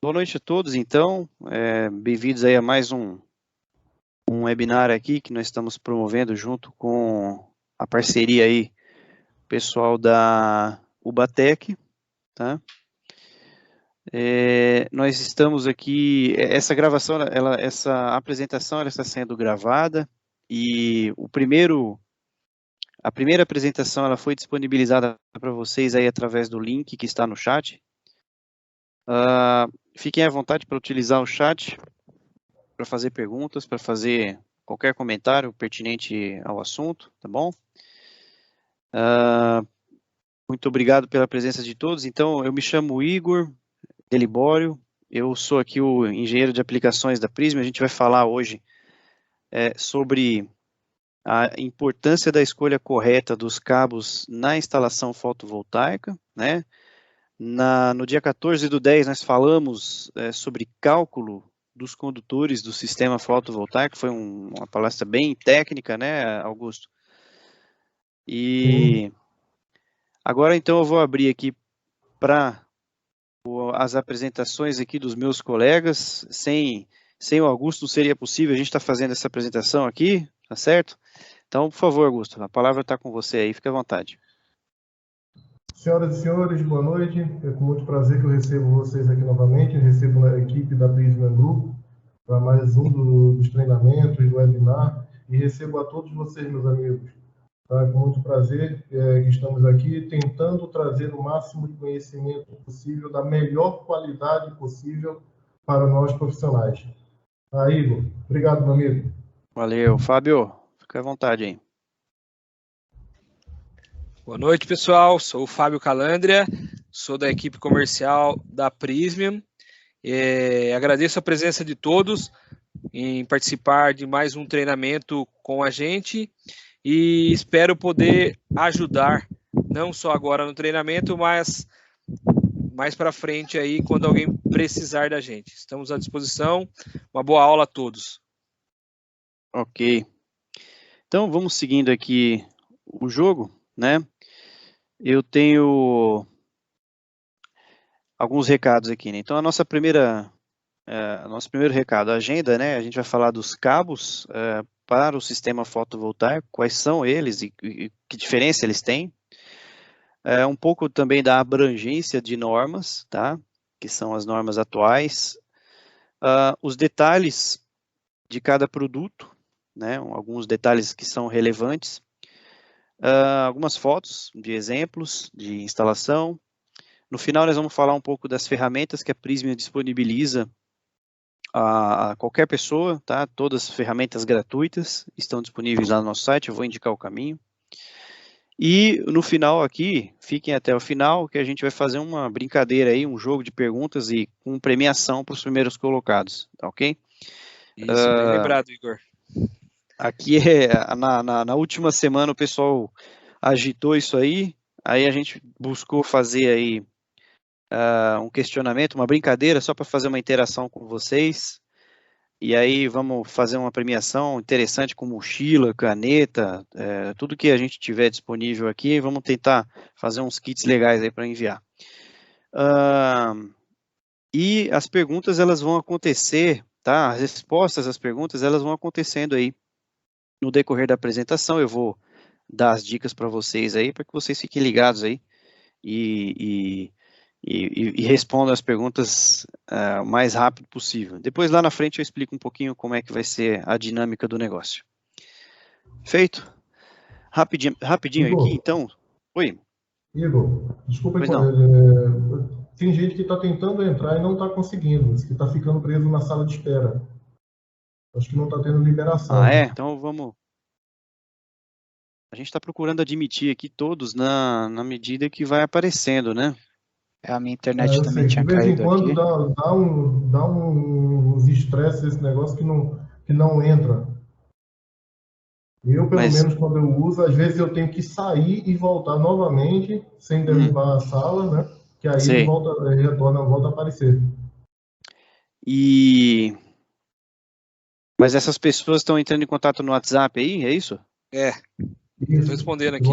Boa noite a todos, então, bem-vindos aí a mais um webinar aqui que nós estamos promovendo junto com a parceria aí, pessoal da Ubatec, tá? Nós estamos aqui, essa gravação, essa apresentação, ela está sendo gravada e a primeira apresentação, ela foi disponibilizada para vocês aí através do link que está no chat. Fiquem à vontade para utilizar o chat para fazer perguntas, para fazer qualquer comentário pertinente ao assunto, tá bom? Muito obrigado pela presença de todos. Então, eu me chamo Igor Delibório, eu sou aqui o engenheiro de aplicações da Prisma. A gente vai falar hoje sobre a importância da escolha correta dos cabos na instalação fotovoltaica, né? No dia 14/10, nós falamos sobre cálculo dos condutores do sistema fotovoltaico. Foi uma palestra bem técnica, né, Augusto? E agora, então, eu vou abrir aqui para as apresentações aqui dos meus colegas. Sem o Augusto não seria possível, a gente está fazendo essa apresentação aqui, tá certo? Então, por favor, Augusto, a palavra está com você aí, fique à vontade. Senhoras e senhores, boa noite. É com muito prazer que eu recebo vocês aqui novamente. Eu recebo a equipe da Prisma Group para mais um dos treinamentos, do webinar, e recebo a todos vocês, meus amigos. Tá? Com muito prazer que estamos aqui tentando trazer o máximo de conhecimento possível, da melhor qualidade possível para nós profissionais. Igor, obrigado, meu amigo. Valeu. Fábio, fica à vontade aí. Boa noite, pessoal. Sou o Fábio Calandria, sou da equipe comercial da Prismium. Agradeço a presença de todos em participar de mais um treinamento com a gente e espero poder ajudar, não só agora no treinamento, mas mais para frente aí, quando alguém precisar da gente. Estamos à disposição. Uma boa aula a todos. Ok. Então, vamos seguindo aqui o jogo, né? Eu tenho alguns recados aqui, né? Então, nosso primeiro recado, a agenda, né? A gente vai falar dos cabos para o sistema fotovoltaico, quais são eles e que diferença eles têm. Um pouco também da abrangência de normas, tá? Que são as normas atuais. Os detalhes de cada produto, né? Alguns detalhes que são relevantes. Algumas fotos de exemplos de instalação. No final, nós vamos falar um pouco das ferramentas que a Prisma disponibiliza a qualquer pessoa, tá? Todas as ferramentas gratuitas estão disponíveis lá no nosso site, eu vou indicar o caminho. E no final aqui, fiquem até o final, que a gente vai fazer uma brincadeira aí, um jogo de perguntas e com premiação para os primeiros colocados, tá ok? Isso, bem lembrado, Igor. Aqui, na última semana, o pessoal agitou isso aí a gente buscou fazer aí um questionamento, uma brincadeira, só para fazer uma interação com vocês. E aí vamos fazer uma premiação interessante com mochila, caneta, tudo que a gente tiver disponível aqui, vamos tentar fazer uns kits legais aí para enviar. E as perguntas, elas vão acontecer, tá? As respostas às perguntas, elas vão acontecendo aí no decorrer da apresentação. Eu vou dar as dicas para vocês aí, para que vocês fiquem ligados aí e respondam as perguntas o mais rápido possível. Depois, lá na frente, eu explico um pouquinho como é que vai ser a dinâmica do negócio. Feito? Rapidinho Igor, aqui, então. Oi. Igor, desculpa, Pois não. tem gente que está tentando entrar e não está conseguindo, que está ficando preso na sala de espera. Acho que não está tendo liberação. Então vamos... A gente está procurando admitir aqui todos na medida que vai aparecendo, né? A minha internet também tinha caído aqui. De vez em quando dá uns estresses esse negócio que não entra. Eu, pelo menos, quando eu uso, às vezes eu tenho que sair e voltar novamente, sem derrubar a sala, né? Que aí ele volta a aparecer. Mas essas pessoas estão entrando em contato no WhatsApp aí, é isso? Estou respondendo aqui.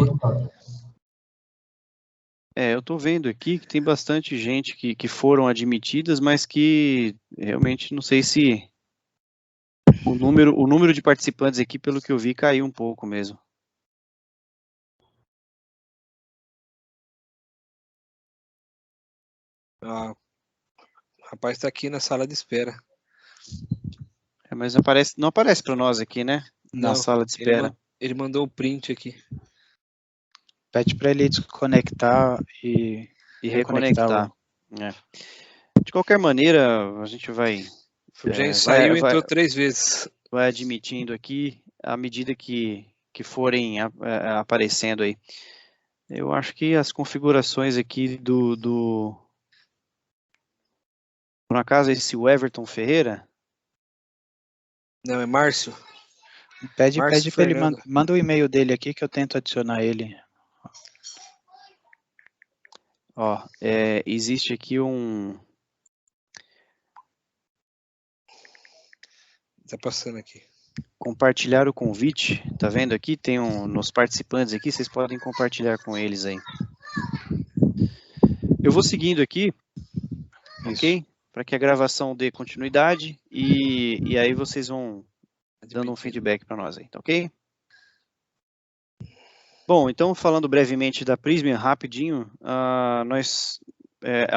eu estou vendo aqui que tem bastante gente que foram admitidas, mas que realmente não sei se o número de participantes aqui, pelo que eu vi, caiu um pouco mesmo. Ah, o rapaz está aqui na sala de espera. Mas não aparece para nós aqui, né? Na Não, sala de espera. ele mandou um print aqui. Pede para ele desconectar e reconectar. Reconectar. De qualquer maneira, a gente vai... Já saiu e entrou 3 vezes. Vai admitindo aqui, à medida que forem aparecendo aí. Eu acho que as configurações aqui por acaso, esse Everton Ferreira? Não, é Márcio. Pede para ele, manda o e-mail dele aqui que eu tento adicionar ele. Ó, existe aqui Tá passando aqui. Compartilhar o convite, tá vendo aqui? Tem nos participantes aqui, vocês podem compartilhar com eles aí. Eu vou seguindo aqui, ok? Para que a gravação dê continuidade e aí vocês vão dando um feedback para nós aí, tá ok? Bom, então falando brevemente da Prysmian, rapidinho, a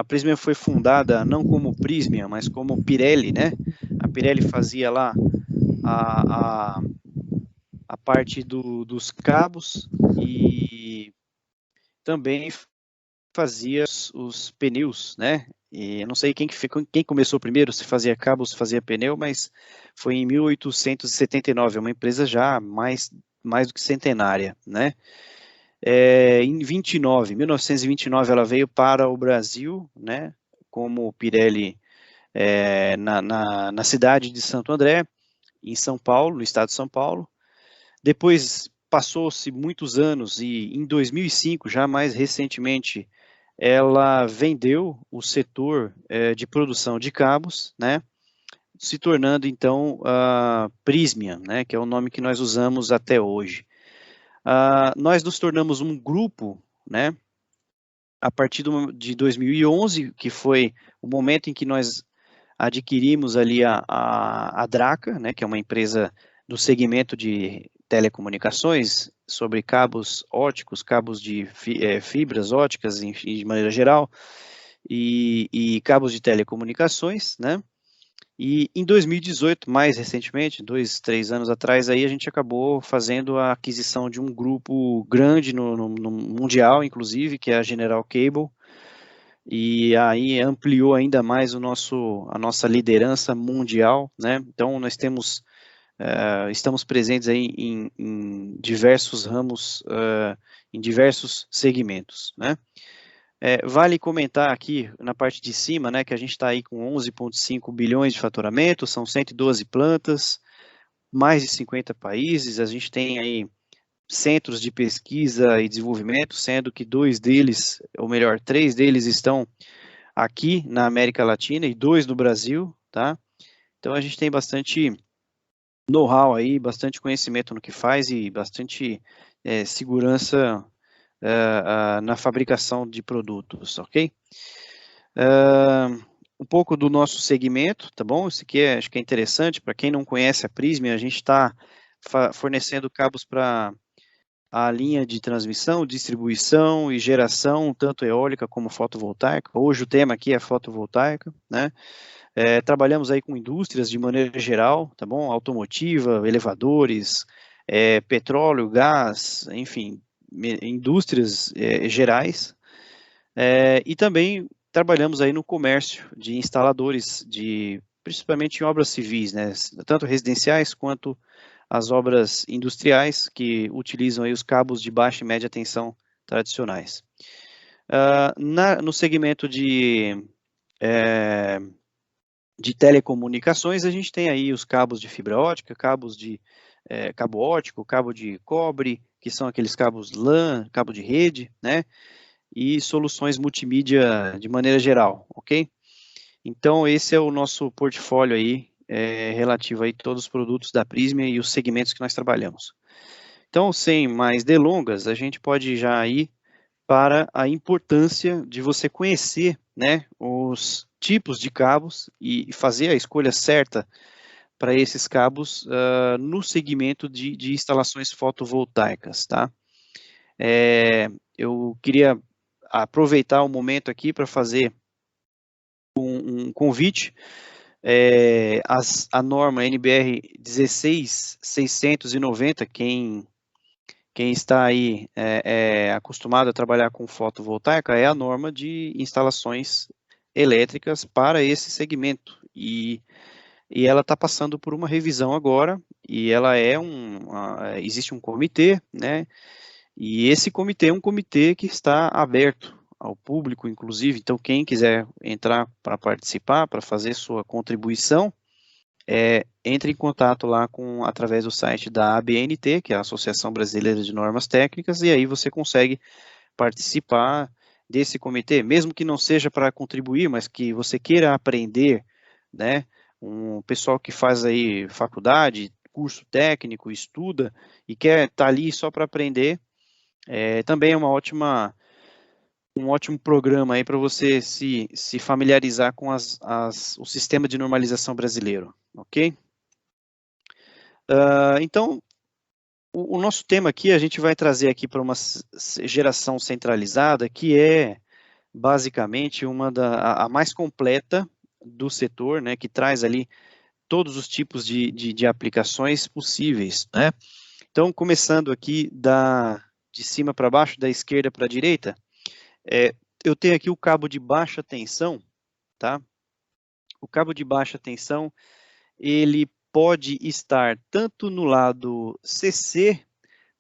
Prysmian foi fundada não como Prysmian, mas como Pirelli, né? A Pirelli fazia lá a parte dos cabos e também fazia os pneus, né? E eu não sei quem começou primeiro, se fazia cabos, se fazia pneu, mas foi em 1879, é uma empresa já mais do que centenária, né? Em 1929 ela veio para o Brasil, né? Como Pirelli na cidade de Santo André, em São Paulo, no estado de São Paulo. Depois passou-se muitos anos e em 2005, já mais recentemente, ela vendeu o setor de produção de cabos, né, se tornando então a Prysmian, né, que é o nome que nós usamos até hoje. Nós nos tornamos um grupo, né, a partir de 2011, que foi o momento em que nós adquirimos ali a Draca, né, que é uma empresa do segmento de telecomunicações, sobre cabos óticos, cabos de fibras óticas, enfim, de maneira geral, e cabos de telecomunicações, né? E em 2018, mais recentemente, 2, 3 anos atrás, aí a gente acabou fazendo a aquisição de um grupo grande no mundial, inclusive, que é a General Cable, e aí ampliou ainda mais a nossa liderança mundial, né? Então nós estamos presentes aí em diversos ramos, em diversos segmentos, né? Vale comentar aqui na parte de cima, né, que a gente está aí com 11,5 bilhões de faturamento, são 112 plantas, mais de 50 países, a gente tem aí centros de pesquisa e desenvolvimento, sendo que 2 deles, ou melhor, 3 deles estão aqui na América Latina e 2 no Brasil, tá? Então a gente tem bastante know-how aí, bastante conhecimento no que faz e bastante segurança na fabricação de produtos, ok? Um pouco do nosso segmento, tá bom? Isso aqui acho que é interessante, para quem não conhece a Prysmian, a gente está fornecendo cabos para a linha de transmissão, distribuição e geração, tanto eólica como fotovoltaica. Hoje o tema aqui é fotovoltaica, né? Trabalhamos aí com indústrias de maneira geral, tá bom? Automotiva, elevadores, petróleo, gás, enfim, indústrias gerais. E também trabalhamos aí no comércio de instaladores, principalmente em obras civis, né? Tanto residenciais quanto as obras industriais que utilizam aí os cabos de baixa e média tensão tradicionais. No segmento de telecomunicações, a gente tem aí os cabos de fibra ótica, cabo ótico, cabo de cobre, que são aqueles cabos LAN, cabo de rede, né? E soluções multimídia de maneira geral, ok? Então, esse é o nosso portfólio aí, relativo a todos os produtos da Prysmian e os segmentos que nós trabalhamos. Então, sem mais delongas, a gente pode já ir para a importância de você conhecer, né, os tipos de cabos e fazer a escolha certa para esses cabos no segmento de instalações fotovoltaicas, tá? Eu queria aproveitar o momento aqui para fazer um convite. A norma NBR 16690, quem está aí acostumado a trabalhar com fotovoltaica, é a norma de instalações elétricas para esse segmento, e ela está passando por uma revisão agora, e ela existe um comitê, né, e esse comitê é um comitê que está aberto ao público, inclusive, então quem quiser entrar para participar, para fazer sua contribuição, entre em contato lá através do site da ABNT, que é a Associação Brasileira de Normas Técnicas, e aí você consegue participar desse comitê, mesmo que não seja para contribuir, mas que você queira aprender, né, um pessoal que faz aí faculdade, curso técnico, estuda, e quer estar ali só para aprender, também é um ótimo programa aí para você se familiarizar com o sistema de normalização brasileiro, ok? Então, o nosso tema aqui, a gente vai trazer aqui para uma geração centralizada, que é basicamente a mais completa do setor, né, que traz ali todos os tipos de aplicações possíveis, né? Então, começando aqui de cima para baixo, da esquerda para a direita, eu tenho aqui o cabo de baixa tensão, tá? O cabo de baixa tensão, ele pode estar tanto no lado CC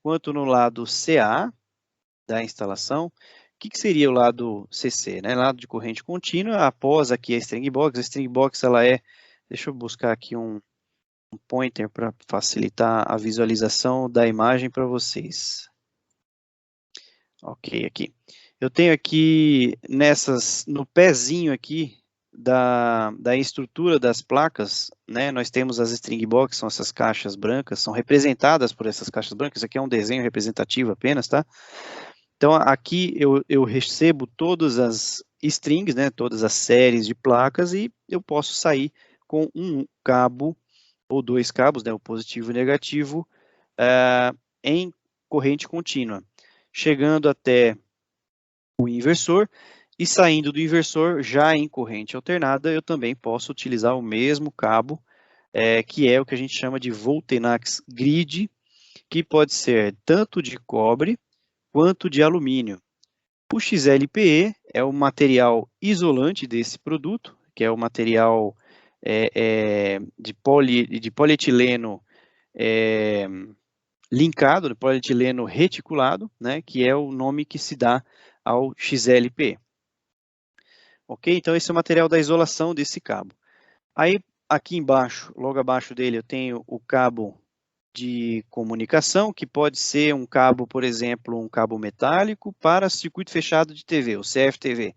quanto no lado CA da instalação. O que seria o lado CC, né? Lado de corrente contínua, após aqui a string box. A string box, ela deixa eu buscar aqui um pointer para facilitar a visualização da imagem para vocês. Ok, aqui. Eu tenho aqui no pezinho aqui da estrutura das placas, né, nós temos as string box, são essas caixas brancas, são representadas por essas caixas brancas. Isso aqui é um desenho representativo apenas, tá? Então, aqui eu recebo todas as strings, né, todas as séries de placas, e eu posso sair com um cabo ou dois cabos, né, o positivo e o negativo, em corrente contínua, chegando até o inversor, e saindo do inversor, já em corrente alternada, eu também posso utilizar o mesmo cabo, que é o que a gente chama de Voltenax Grid, que pode ser tanto de cobre quanto de alumínio. O XLPE é o material isolante desse produto, que é o material de polietileno linkado, de polietileno reticulado, né, que é o nome que se dá ao XLPE. Ok? Então, esse é o material da isolação desse cabo. Aí, aqui embaixo, logo abaixo dele, eu tenho o cabo de comunicação, que pode ser um cabo, por exemplo, um cabo metálico para circuito fechado de TV, o CFTV.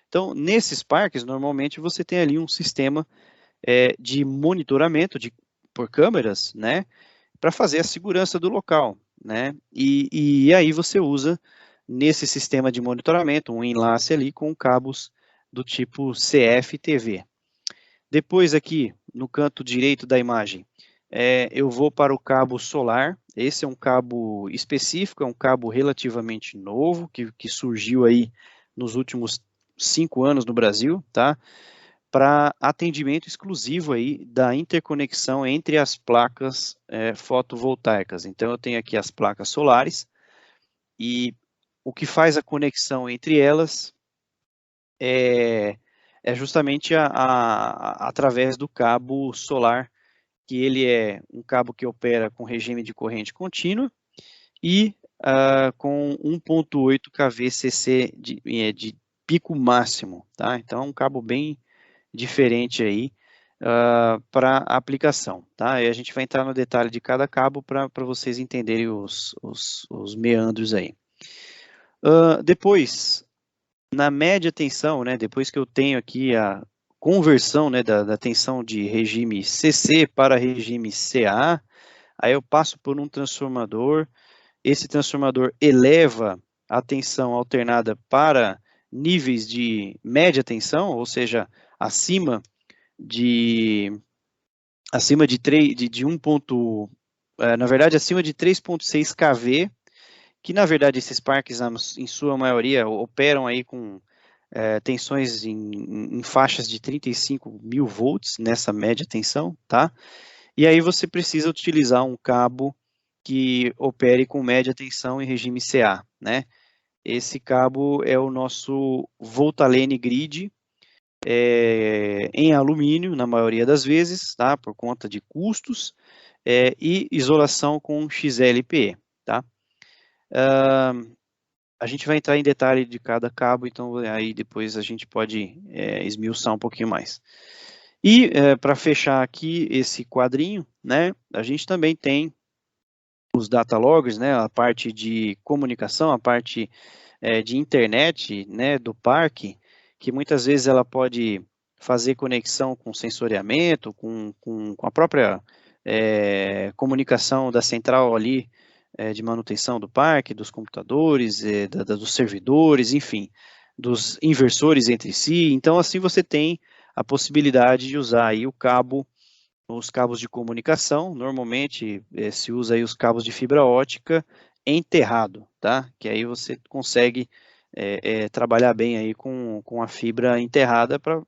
Então, nesses parques, normalmente você tem ali um sistema de monitoramento por câmeras, né, para fazer a segurança do local, né, e aí você usa nesse sistema de monitoramento um enlace ali com cabos do tipo CFTV. Depois aqui, no canto direito da imagem, eu vou para o cabo solar. Esse é um cabo específico, é um cabo relativamente novo, que surgiu aí nos últimos 5 anos no Brasil, tá? Para atendimento exclusivo aí da interconexão entre as placas fotovoltaicas. Então, eu tenho aqui as placas solares, e o que faz a conexão entre elas é justamente através do cabo solar, que ele é um cabo que opera com regime de corrente contínua e com 1.8 kVcc de pico máximo, tá? Então, é um cabo bem diferente aí para a aplicação, tá? E a gente vai entrar no detalhe de cada cabo para vocês entenderem os meandros aí. Depois, na média tensão, né, depois que eu tenho aqui a conversão, né, da tensão de regime CC para regime CA, aí eu passo por um transformador, esse transformador eleva a tensão alternada para níveis de média tensão, ou seja, acima de 1 ponto, na verdade, acima de 3.6 kV, que na verdade esses parques, em sua maioria, operam aí com tensões em faixas de 35 mil volts, nessa média tensão, tá? E aí você precisa utilizar um cabo que opere com média tensão em regime CA, né? Esse cabo é o nosso Voltalene Grid, em alumínio, na maioria das vezes, tá? Por conta de custos, e isolação com XLPE, tá? A gente vai entrar em detalhe de cada cabo, então aí depois a gente pode esmiuçar um pouquinho mais. E para fechar aqui esse quadrinho, né, a gente também tem os data loggers, né, a parte de comunicação, a parte de internet, né, do parque, que muitas vezes ela pode fazer conexão com sensoriamento, com a própria comunicação da central ali de manutenção do parque, dos computadores, dos servidores, enfim, dos inversores entre si. Então, assim você tem a possibilidade de usar aí os cabos de comunicação. Normalmente se usa aí os cabos de fibra ótica enterrado, tá? Que aí você consegue trabalhar bem aí com a fibra enterrada para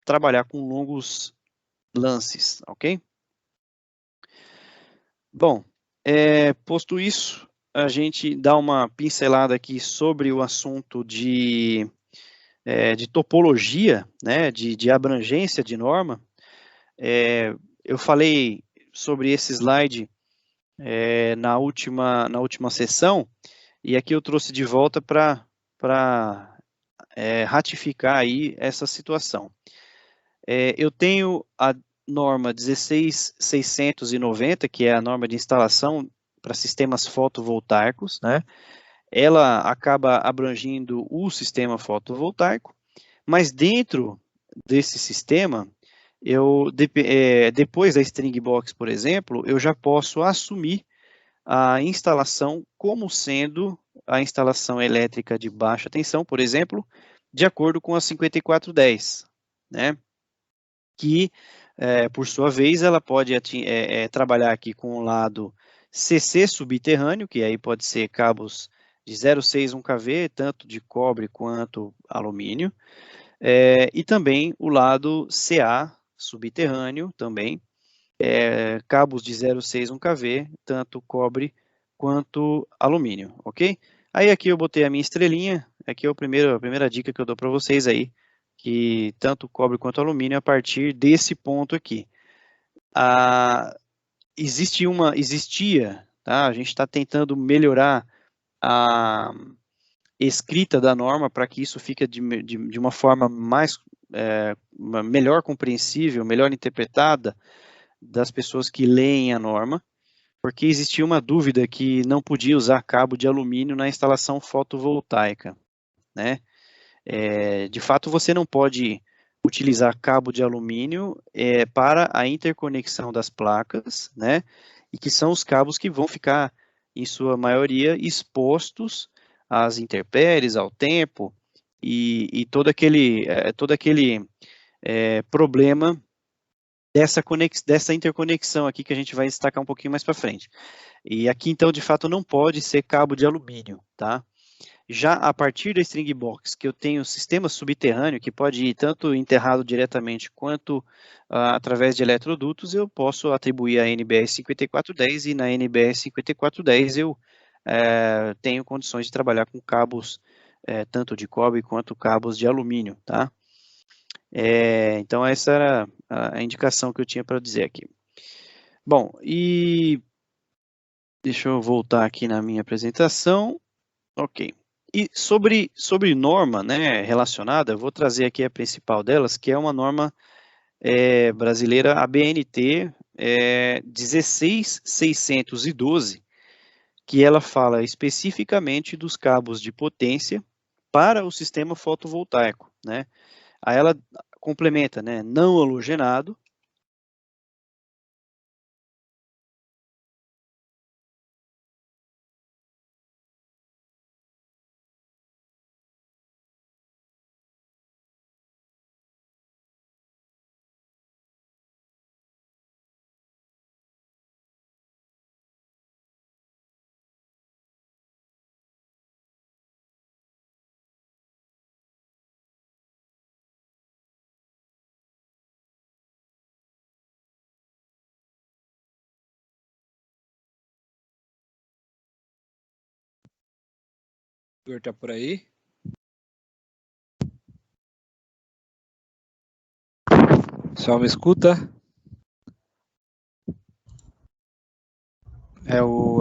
trabalhar com longos lances, ok? Bom, posto isso, a gente dá uma pincelada aqui sobre o assunto de topologia, né, de abrangência de norma. Eu falei sobre esse slide na última sessão, e aqui eu trouxe de volta para ratificar aí essa situação. Eu tenho a norma 16690, que é a norma de instalação para sistemas fotovoltaicos, né? Ela acaba abrangindo o sistema fotovoltaico, mas dentro desse sistema, depois da string box, por exemplo, eu já posso assumir a instalação como sendo a instalação elétrica de baixa tensão, por exemplo, de acordo com a 5410, né? Que, por sua vez, ela pode trabalhar aqui com o lado CC subterrâneo, que aí pode ser cabos de 0,6 1 kV, tanto de cobre quanto alumínio, e também o lado CA subterrâneo também, cabos de 0,6 1 kV, tanto cobre quanto alumínio, ok? Aí aqui eu botei a minha estrelinha, aqui é a primeira dica que eu dou para vocês aí, que tanto cobre quanto alumínio a partir desse ponto aqui. Existia, tá? A gente está tentando melhorar a escrita da norma para que isso fique de uma forma melhor compreensível, melhor interpretada das pessoas que leem a norma, porque existia uma dúvida que não podia usar cabo de alumínio na instalação fotovoltaica, né? De fato, você não pode utilizar cabo de alumínio para a interconexão das placas, né? E que são os cabos que vão ficar, em sua maioria, expostos às intempéries, ao tempo, e todo aquele problema dessa interconexão aqui que a gente vai destacar um pouquinho mais para frente. E aqui, então, de fato, não pode ser cabo de alumínio, tá? Já a partir da string box, que eu tenho sistema subterrâneo, que pode ir tanto enterrado diretamente quanto através de eletrodutos, eu posso atribuir a NBR 5410, e na NBR 5410 eu tenho condições de trabalhar com cabos tanto de cobre quanto cabos de alumínio, tá? Então essa era a indicação que eu tinha para dizer aqui. Bom, e deixa eu voltar aqui na minha apresentação. Ok. E sobre norma, né, relacionada, eu vou trazer aqui a principal delas, que é uma norma brasileira, a BNT 16612, que ela fala especificamente dos cabos de potência para o sistema fotovoltaico, né? Aí ela complementa, né, não halogenado, Igor tá por aí? Só me escuta?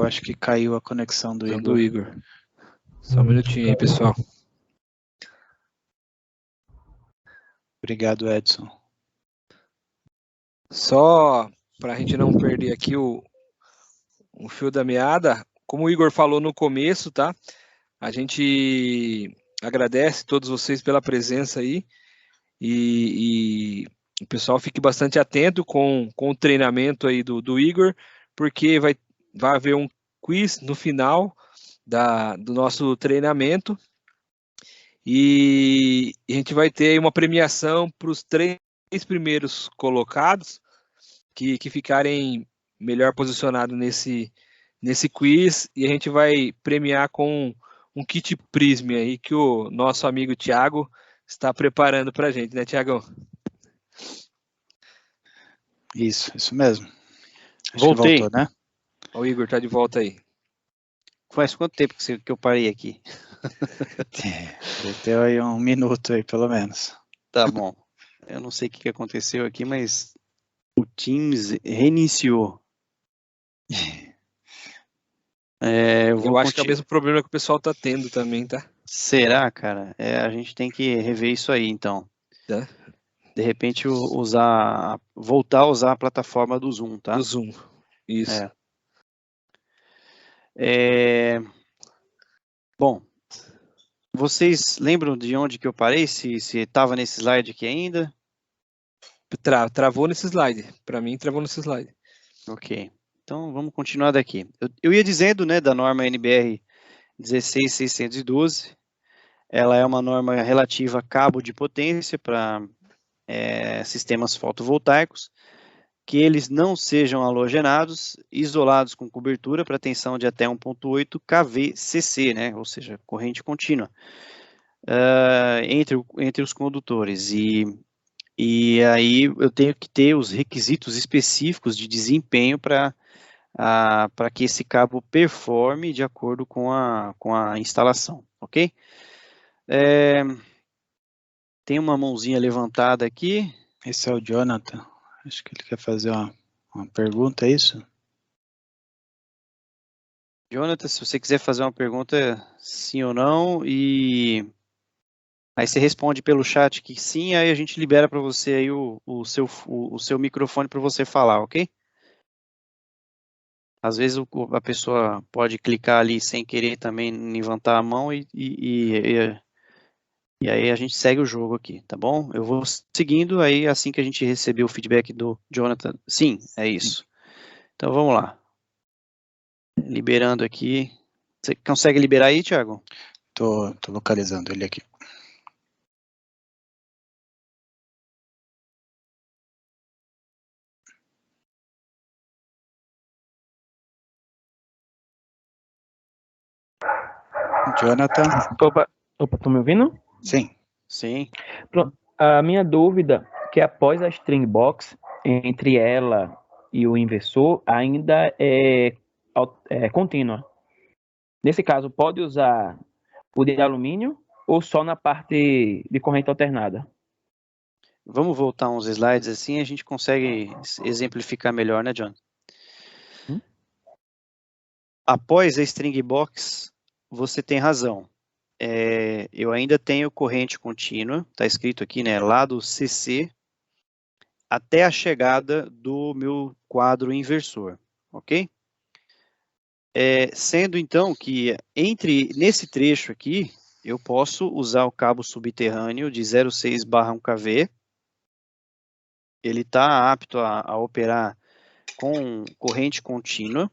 Acho que caiu a conexão do Igor. Do Igor. Só um minutinho aí, pessoal. Obrigado, Edson. Só para a gente não perder aqui o fio da meada, como o Igor falou no começo, tá? A gente agradece todos vocês pela presença aí e o pessoal fique bastante atento com o treinamento aí do Igor, porque vai haver um quiz no final do nosso treinamento e a gente vai ter uma premiação para os 3 primeiros colocados que ficarem melhor posicionados nesse quiz, e a gente vai premiar com um kit Prism aí que o nosso amigo Thiago está preparando para a gente, né, Thiago? Isso mesmo. Voltei. Voltou, né? O Igor tá de volta aí. Faz quanto tempo que eu parei aqui? Deu aí 1 minuto aí, pelo menos. Tá bom. Eu não sei o que aconteceu aqui, mas o Teams reiniciou. Eu acho que é o mesmo problema que o pessoal tá tendo também, tá? Será, cara? A gente tem que rever isso aí, então. Tá. De repente voltar a usar a plataforma do Zoom, tá? Do Zoom, isso. Bom, vocês lembram de onde que eu parei? Se estava nesse slide aqui ainda? Travou nesse slide. Para mim, travou nesse slide. Ok. Então, vamos continuar daqui. Eu ia dizendo, né, da norma NBR 16612. Ela é uma norma relativa a cabo de potência para sistemas fotovoltaicos, que eles não sejam halogenados, isolados com cobertura para tensão de até 1.8 kVcc, né, ou seja, corrente contínua, entre os condutores. E aí eu tenho que ter os requisitos específicos de desempenho para que esse cabo performe de acordo com a instalação, ok? Tem uma mãozinha levantada aqui. Esse é o Jonathan. Acho que ele quer fazer uma pergunta, é isso? Jonathan, se você quiser fazer uma pergunta, sim ou não, e aí você responde pelo chat que sim, aí a gente libera para você aí o seu microfone para você falar, ok? Às vezes a pessoa pode clicar ali sem querer também levantar a mão e aí a gente segue o jogo aqui, tá bom? Eu vou seguindo, aí assim que a gente receber o feedback do Jonathan, sim, é isso. Então vamos lá. Liberando aqui. Você consegue liberar aí, Thiago? Tô localizando ele aqui. Jonathan. Opa, estão me ouvindo? Sim. Sim. Pronto. A minha dúvida é que após a string box, entre ela e o inversor, ainda é contínua. Nesse caso, pode usar o de alumínio ou só na parte de corrente alternada? Vamos voltar uns slides assim, a gente consegue exemplificar melhor, né, John? Após a string box, você tem razão. Eu ainda tenho corrente contínua, está escrito aqui, né, lá do CC até a chegada do meu quadro inversor, ok? Sendo então que nesse trecho aqui, eu posso usar o cabo subterrâneo de 0,6/1 kV. Ele está apto a operar com corrente contínua,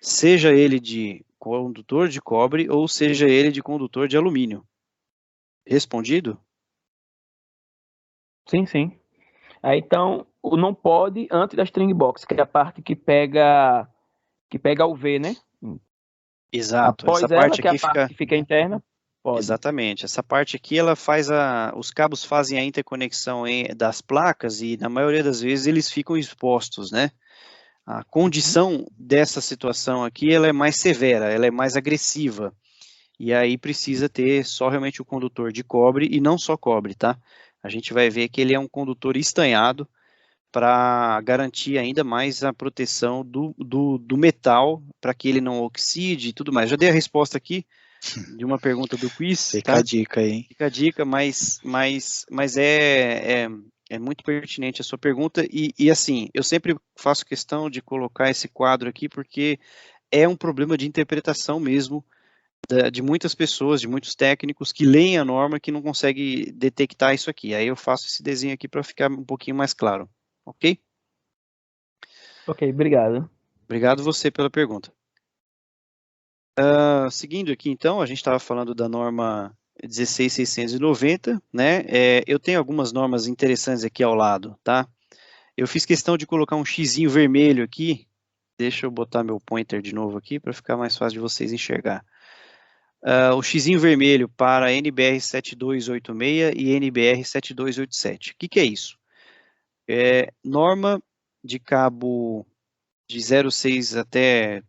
seja ele de condutor de cobre ou seja ele de condutor de alumínio. Respondido? Sim, sim. Aí, então, o não pode antes da string box, que é a parte que pega o V, né? Exato. Após essa ela, parte que é aqui a parte que fica interna, pode. Exatamente. Essa parte aqui, ela faz os cabos fazem a interconexão das placas e, na maioria das vezes, eles ficam expostos, né? A condição dessa situação aqui, ela é mais severa, ela é mais agressiva. e aí precisa ter só realmente o condutor de cobre, e não só cobre, tá? A gente vai ver que ele é um condutor estanhado, para garantir ainda mais a proteção do metal, para que ele não oxide e tudo mais. Já dei a resposta aqui de uma pergunta do quiz, Fica tá? a dica aí. Fica a dica, mas é muito pertinente a sua pergunta, e assim, eu sempre faço questão de colocar esse quadro aqui, porque é um problema de interpretação mesmo, de muitas pessoas, de muitos técnicos que leem a norma que não conseguem detectar isso aqui. Aí eu faço esse desenho aqui para ficar um pouquinho mais claro, ok? Ok, obrigado. Obrigado você pela pergunta. Seguindo aqui, então, a gente estava falando da norma 16.690, né? Eu tenho algumas normas interessantes aqui ao lado, tá? Eu fiz questão de colocar um xizinho vermelho aqui. Deixa eu botar meu pointer de novo aqui para ficar mais fácil de vocês enxergar. O xizinho vermelho para NBR 7286 e NBR 7287. O que é isso? Norma de cabo de 0,6 até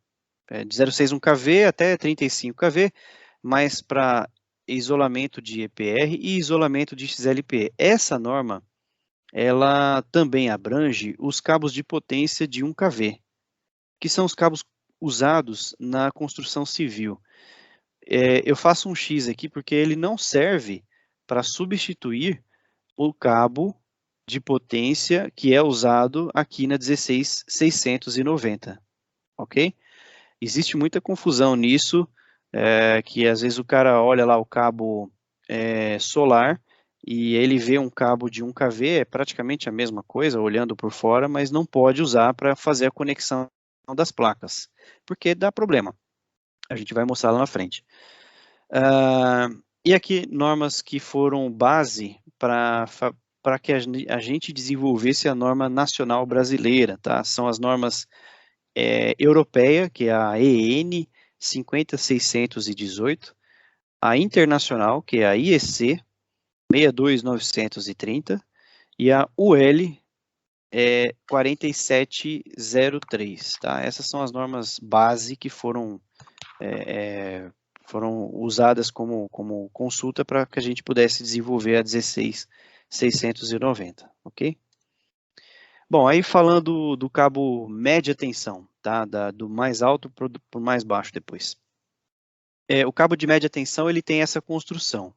de 0,61 kV até 35 kV, mas para isolamento de EPR e isolamento de XLPE. Essa norma, ela também abrange os cabos de potência de 1 kV, que são os cabos usados na construção civil. Eu faço um X aqui porque ele não serve para substituir o cabo de potência que é usado aqui na 16.690, ok? Existe muita confusão nisso, que às vezes o cara olha lá o cabo solar e ele vê um cabo de 1 kV, é praticamente a mesma coisa, olhando por fora, mas não pode usar para fazer a conexão das placas, porque dá problema. A gente vai mostrar lá na frente. E aqui, normas que foram base para que a gente desenvolvesse a norma nacional brasileira, tá? São as normas europeia, que é a EN 50618, a internacional, que é a IEC 62930, e a UL 4703, tá? Essas são as normas base que foram usadas como consulta para que a gente pudesse desenvolver a 16.690, ok? Bom, aí falando do cabo média tensão, tá? Do mais alto para o mais baixo depois. O cabo de média tensão, ele tem essa construção.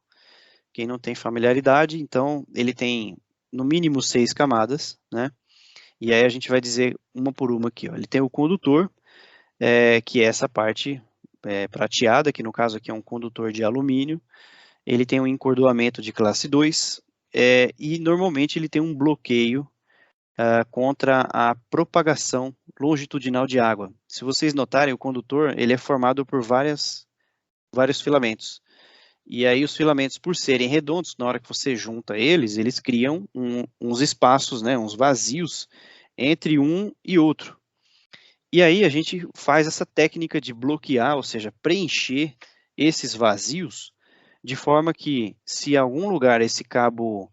Quem não tem familiaridade, então, ele tem no mínimo 6 camadas, né? E aí a gente vai dizer uma por uma aqui, ó. Ele tem o condutor, que é essa parte prateada, que no caso aqui é um condutor de alumínio. Ele tem um encordoamento de classe 2, e normalmente ele tem um bloqueio contra a propagação longitudinal de água. Se vocês notarem, o condutor ele é formado por vários filamentos. E aí os filamentos, por serem redondos, na hora que você junta eles criam uns espaços, né, uns vazios entre um e outro. E aí a gente faz essa técnica de bloquear, ou seja, preencher esses vazios, de forma que, se em algum lugar esse cabo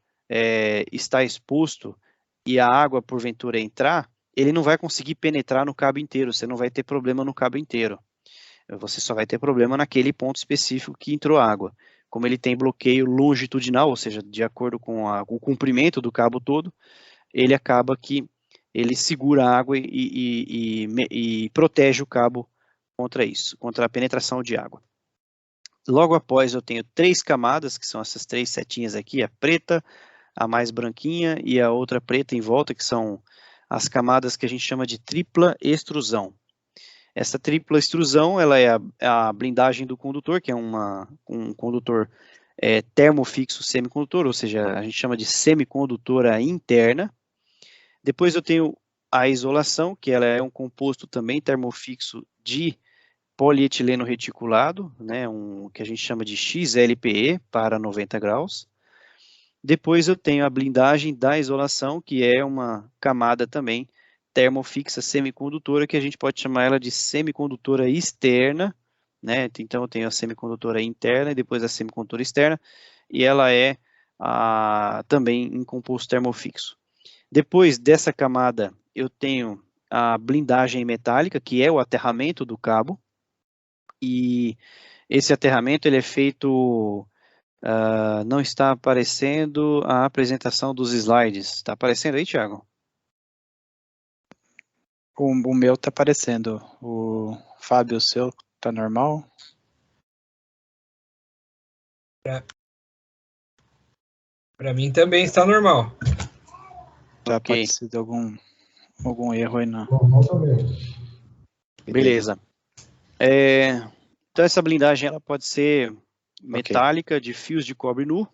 está exposto e a água porventura entrar, ele não vai conseguir penetrar no cabo inteiro, você não vai ter problema no cabo inteiro. Você só vai ter problema naquele ponto específico que entrou água. Como ele tem bloqueio longitudinal, ou seja, de acordo com o comprimento do cabo todo, ele acaba que ele segura a água e protege o cabo contra isso, contra a penetração de água. Logo após eu tenho 3 camadas, que são essas 3 setinhas aqui, a preta, a mais branquinha e a outra preta em volta, que são as camadas que a gente chama de tripla extrusão. Essa tripla extrusão, ela é a blindagem do condutor, que é um condutor termofixo semicondutor, ou seja, a gente chama de semicondutora interna. Depois eu tenho a isolação, que ela é um composto também termofixo de polietileno reticulado, né, que a gente chama de XLPE para 90 graus. Depois eu tenho a blindagem da isolação, que é uma camada também termofixa semicondutora, que a gente pode chamar ela de semicondutora externa, né? Então eu tenho a semicondutora interna e depois a semicondutora externa, e ela é também em composto termofixo. Depois dessa camada eu tenho a blindagem metálica, que é o aterramento do cabo, e Esse aterramento ele é feito, não está aparecendo a apresentação dos slides. Está aparecendo aí, Thiago? O meu está aparecendo. O Fábio, o seu está normal? Para mim também está normal. Já Ok. pode ser de algum erro aí na... Normal também. Beleza. Então essa blindagem ela pode ser metálica, de fios de cobre nu,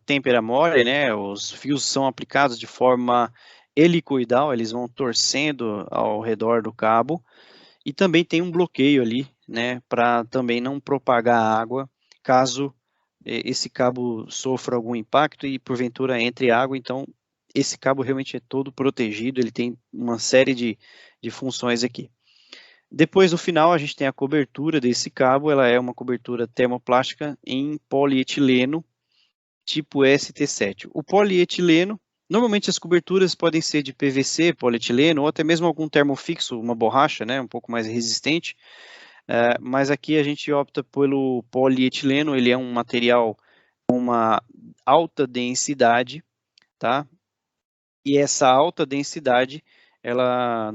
tempera mole, né? Os fios são aplicados de forma helicoidal, eles vão torcendo ao redor do cabo, e também tem um bloqueio ali, né? Para também não propagar água, caso esse cabo sofra algum impacto e porventura entre água. Então esse cabo realmente é todo protegido, ele tem uma série de funções aqui. Depois, no final, a gente tem a cobertura desse cabo, ela é uma cobertura termoplástica em polietileno, tipo ST7. O polietileno, normalmente as coberturas podem ser de PVC, polietileno, ou até mesmo algum termofixo, uma borracha, né, um pouco mais resistente, mas aqui a gente opta pelo polietileno, ele é um material com uma alta densidade, tá? E essa alta densidade, ela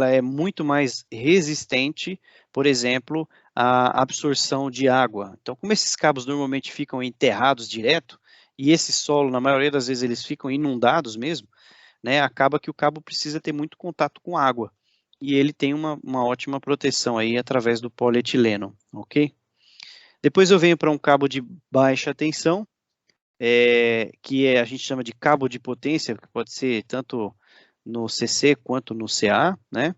é muito mais resistente, por exemplo, à absorção de água. Então, como esses cabos normalmente ficam enterrados direto, e esse solo, na maioria das vezes, eles ficam inundados mesmo, né, acaba que o cabo precisa ter muito contato com água. E ele tem uma ótima proteção aí através do polietileno, ok? Depois eu venho para um cabo de baixa tensão, que a gente chama de cabo de potência, que pode ser tanto no CC quanto no CA, né?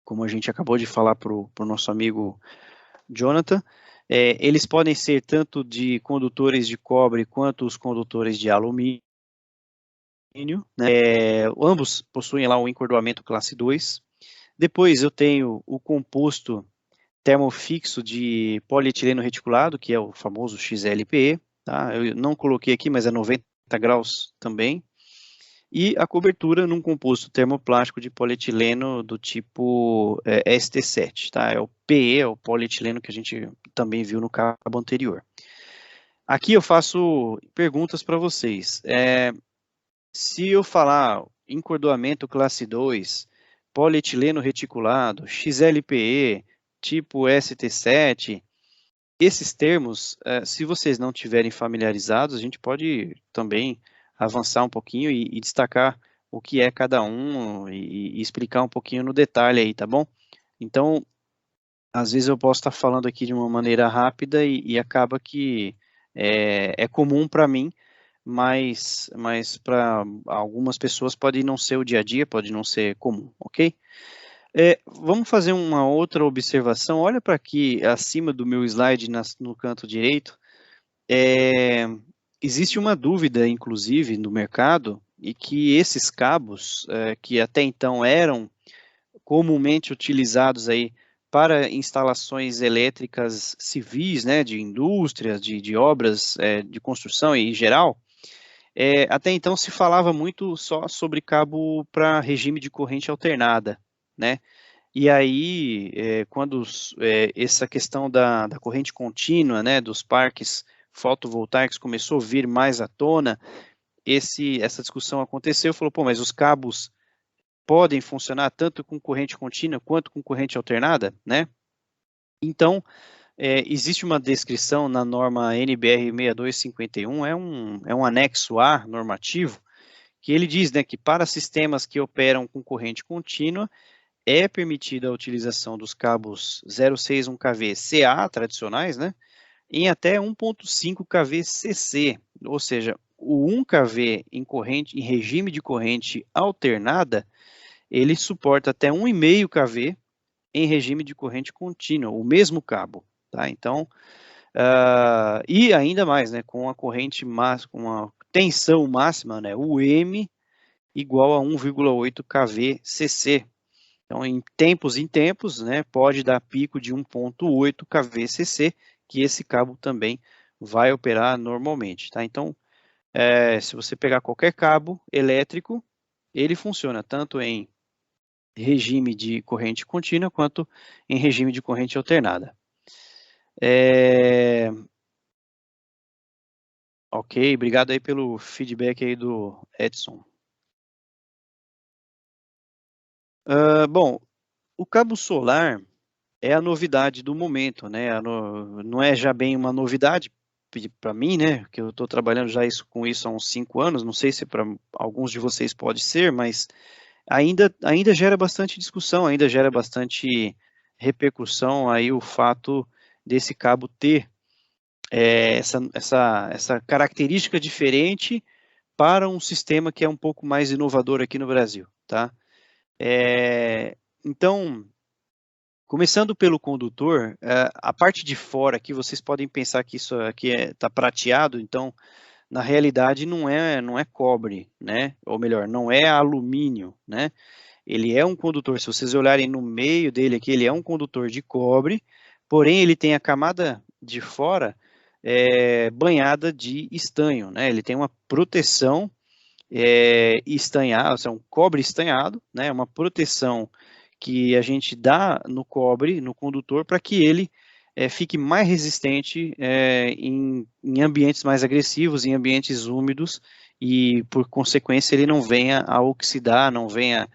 Como a gente acabou de falar para o nosso amigo Jonathan. Eles podem ser tanto de condutores de cobre quanto os condutores de alumínio, né? Ambos possuem lá um encordoamento classe 2. Depois eu tenho o composto termofixo de polietileno reticulado, que é o famoso XLPE, tá? Eu não coloquei aqui, mas é 90 graus também. E a cobertura num composto termoplástico de polietileno do tipo ST7, tá? É o PE, é o polietileno que a gente também viu no cabo anterior. Aqui eu faço perguntas para vocês. Se eu falar encordoamento classe 2, polietileno reticulado, XLPE, tipo ST7, esses termos, se vocês não tiverem familiarizados, a gente pode também avançar um pouquinho e destacar o que é cada um e explicar um pouquinho no detalhe aí, tá bom? Então, às vezes eu posso estar falando aqui de uma maneira rápida e acaba que é comum para mim, mas para algumas pessoas pode não ser o dia a dia, pode não ser comum, ok? Vamos fazer uma outra observação. Olha para aqui, acima do meu slide, no canto direito. Existe uma dúvida, inclusive, no mercado, e que esses cabos, que até então eram comumente utilizados aí para instalações elétricas civis, né, de indústrias, de obras de construção e em geral, até então se falava muito só sobre cabo para regime de corrente alternada, né? E aí, quando essa questão da corrente contínua, né, dos parques fotovoltaicos começou a vir mais à tona, essa discussão aconteceu, falou, pô, mas os cabos podem funcionar tanto com corrente contínua quanto com corrente alternada, né? Então, existe uma descrição na norma NBR 6251, é um anexo A normativo, que ele diz, né, que para sistemas que operam com corrente contínua, é permitida a utilização dos cabos 061 kV CA tradicionais, né, em até 1.5 kV CC, ou seja, o 1 kV em regime de corrente alternada, ele suporta até 1,5 kV em regime de corrente contínua, o mesmo cabo, tá? Então, e ainda mais, né, com a corrente máxima, com a tensão máxima, né, o M igual a 1,8 kV CC. Então, em tempos, né, pode dar pico de 1.8 kVcc, que esse cabo também vai operar normalmente, tá? Então, se você pegar qualquer cabo elétrico, ele funciona tanto em regime de corrente contínua quanto em regime de corrente alternada. Ok, obrigado aí pelo feedback aí do Edson. Bom, o cabo solar é a novidade do momento, né? Não é já bem uma novidade para mim, né? Que eu estou trabalhando já com isso há uns 5 anos. Não sei se para alguns de vocês pode ser, mas ainda gera bastante discussão, ainda gera bastante repercussão aí o fato desse cabo ter essa característica diferente para um sistema que é um pouco mais inovador aqui no Brasil, tá? Então, começando pelo condutor, a parte de fora aqui, vocês podem pensar que isso aqui está prateado, então, na realidade, não é cobre, né? Ou melhor, não é alumínio, né? Ele é um condutor, se vocês olharem no meio dele aqui, ele é um condutor de cobre, porém ele tem a camada de fora banhada de estanho, né? Ele tem uma proteção estanhado, ou seja, um cobre estanhado, né? Uma proteção que a gente dá no cobre, no condutor, para que ele fique mais resistente em ambientes mais agressivos, em ambientes úmidos, e por consequência ele não venha a oxidar, não venha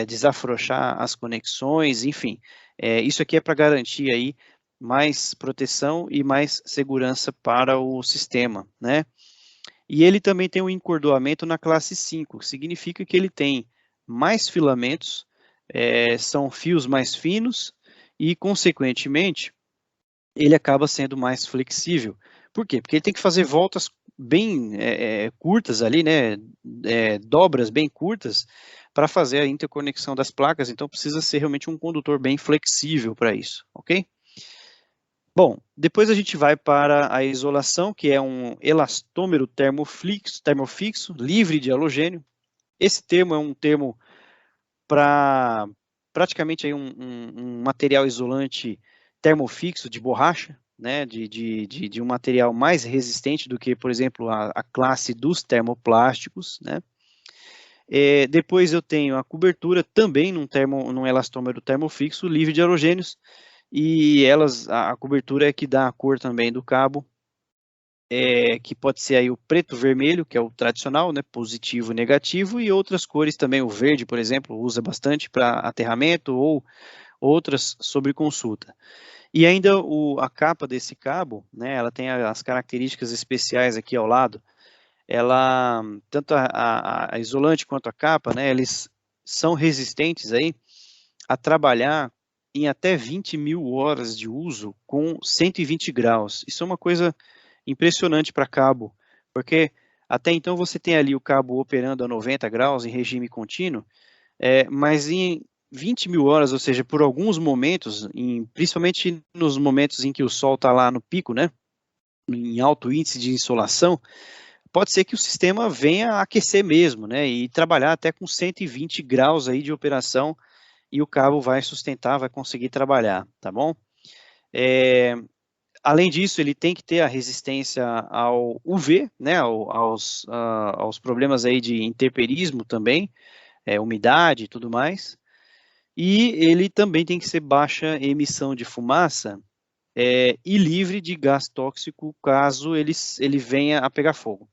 desafrouxar as conexões, enfim. Isso aqui é para garantir aí mais proteção e mais segurança para o sistema, né? E ele também tem um encordoamento na classe 5, que significa que ele tem mais filamentos, são fios mais finos e, consequentemente, ele acaba sendo mais flexível. Por quê? Porque ele tem que fazer voltas bem curtas ali, né? Dobras bem curtas para fazer a interconexão das placas, então precisa ser realmente um condutor bem flexível para isso, ok? Bom, depois a gente vai para a isolação, que é um elastômero termofixo, livre de halogênio. Esse termo é um termo para praticamente aí um material isolante termofixo de borracha, né, de um material mais resistente do que, por exemplo, a classe dos termoplásticos, né. Depois eu tenho a cobertura também num elastômero termofixo, livre de halogênios, e a cobertura é que dá a cor também do cabo, que pode ser aí o preto-vermelho, que é o tradicional, né, positivo e negativo, e outras cores também, o verde, por exemplo, usa bastante para aterramento, ou outras sobre consulta. E ainda a capa desse cabo, né, ela tem as características especiais aqui ao lado, tanto a isolante quanto a capa, né, eles são resistentes aí a trabalhar em até 20.000 horas de uso com 120 graus. Isso é uma coisa impressionante para cabo, porque até então você tem ali o cabo operando a 90 graus em regime contínuo, mas em 20.000 horas, ou seja, por alguns momentos, principalmente nos momentos em que o sol está lá no pico, né, em alto índice de insolação, pode ser que o sistema venha a aquecer mesmo, né, e trabalhar até com 120 graus aí de operação, e o cabo vai sustentar, vai conseguir trabalhar, tá bom? Além disso, ele tem que ter a resistência ao UV, né, aos problemas aí de intemperismo também, umidade e tudo mais, e ele também tem que ser baixa emissão de fumaça e livre de gás tóxico caso ele venha a pegar fogo.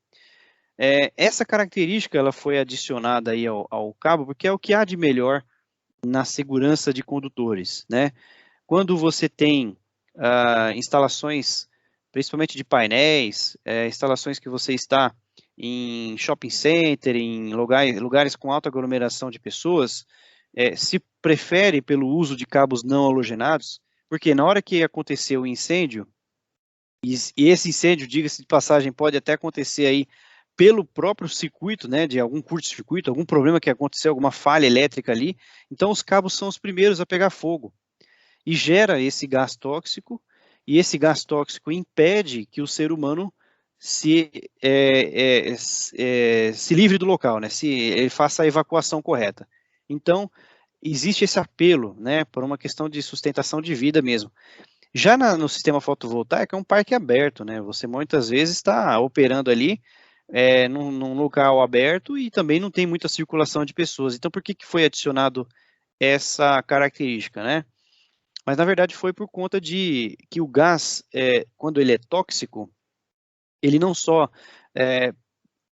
Essa característica ela foi adicionada aí ao cabo porque é o que há de melhor na segurança de condutores, né? Quando você tem instalações, principalmente de painéis, instalações que você está em shopping center, em lugares com alta aglomeração de pessoas, se prefere pelo uso de cabos não halogenados, porque na hora que acontecer o incêndio, e esse incêndio, diga-se de passagem, pode até acontecer aí pelo próprio circuito, né, de algum curto-circuito, algum problema que aconteceu, alguma falha elétrica ali, então os cabos são os primeiros a pegar fogo, e gera esse gás tóxico, e esse gás tóxico impede que o ser humano se livre do local, né, se ele faça a evacuação correta. Então, existe esse apelo, né, por uma questão de sustentação de vida mesmo. Já no sistema fotovoltaico é um parque aberto, né, você muitas vezes está operando ali num local aberto e também não tem muita circulação de pessoas. Então, por que foi adicionado essa característica, né? Mas, na verdade, foi por conta de que o gás, quando ele é tóxico, ele não só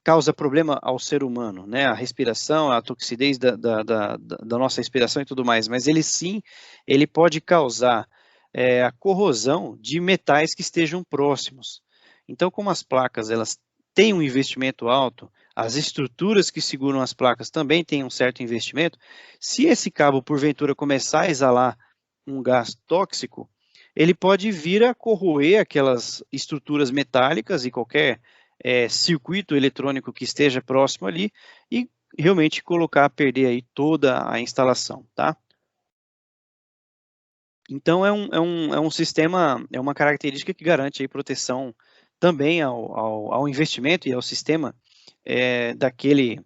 causa problema ao ser humano, né? A respiração, a toxidez da nossa respiração e tudo mais, mas ele pode causar a corrosão de metais que estejam próximos. Então, como as placas, elas têm um investimento alto, as estruturas que seguram as placas também têm um certo investimento, se esse cabo, porventura, começar a exalar um gás tóxico, ele pode vir a corroer aquelas estruturas metálicas e qualquer circuito eletrônico que esteja próximo ali e realmente colocar a perder aí toda a instalação, tá? Então é um sistema, é uma característica que garante aí proteção também ao investimento e ao sistema daquele